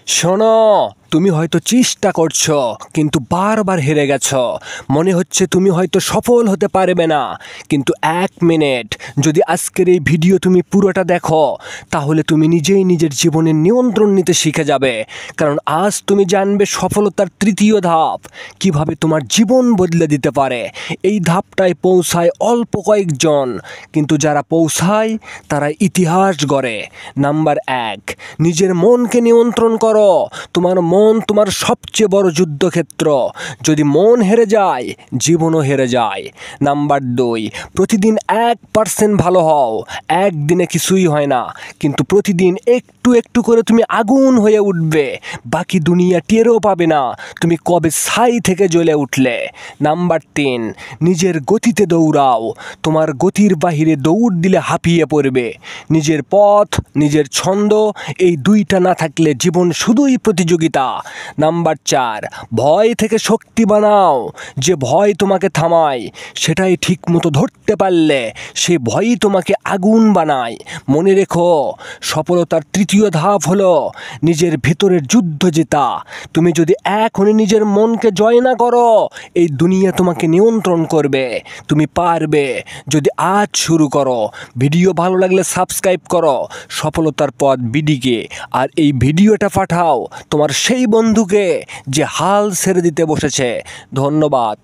শোনো, তুমি হয়তো চেষ্টা করছো কিন্তু বারবার হেরে গেছো। মনে হচ্ছে তুমি হয়তো সফল হতে পারবে না, কিন্তু 1 মিনিট যদি আজকের এই ভিডিও তুমি পুরোটা দেখো তাহলে তুমি নিজেই নিজের জীবনের নিয়ন্ত্রণ নিতে শিখে যাবে। কারণ আজ তুমি জানবে সফলতার 3য় ধাপ কিভাবে তোমার জীবন বদলে দিতে পারে। এই ধাপটায় পৌঁছায় অল্প কয়েকজন, কিন্তু যারা পৌঁছায় তারা ইতিহাস গড়ে। নাম্বার 1, নিজের মনকে নিয়ন্ত্রণ করো। তোমার মন তোমার সবচেয়ে বড় যুদ্ধক্ষেত্র। যদি মন হেরে যায়, জীবনও হেরে যায়। নাম্বার 2, প্রতিদিন 1% ভালো হও। একদিনে কিছুই হয় না, কিন্তু প্রতিদিন একটু একটু করে তুমি আগুন হয়ে উঠবে। বাকি দুনিয়া টেরও পাবে না তুমি কবে ছাই থেকে জ্বলে উঠলে। নাম্বার 3, নিজের গতিতে দৌড়াও। তোমার গতির বাহিরে দৌড় দিলে হাঁপিয়ে পড়বে। নিজের পথ, নিজের ছন্দ, এই দুইটা না থাকলে জীবন শুধুই প্রতিযোগিতা। নাম্বার 4, ভয় থেকে শক্তি বানাও। যে ভয় তোমাকে থামায় সেটাই ঠিক মতো ধরতে পারলে সে ভয়ই তোমাকে আগুন বানায়। মনে রেখো, সফলতার 3য় ধাপ হলো নিজের ভেতরের যুদ্ধ জেতা। তুমি যদি এখনই নিজের মনকে জয় না করো, এই দুনিয়া তোমাকে নিয়ন্ত্রণ করবে। তুমি পারবে যদি আজ শুরু করো। ভিডিও ভালো লাগলে সাবস্ক্রাইব করো সফলতার পথ বিডিকে, আর এই ভিডিওটা পাঠাও তোমার সেই বন্ধুকে যে হাল ছেড়ে দিতে বসেছে। ধন্যবাদ।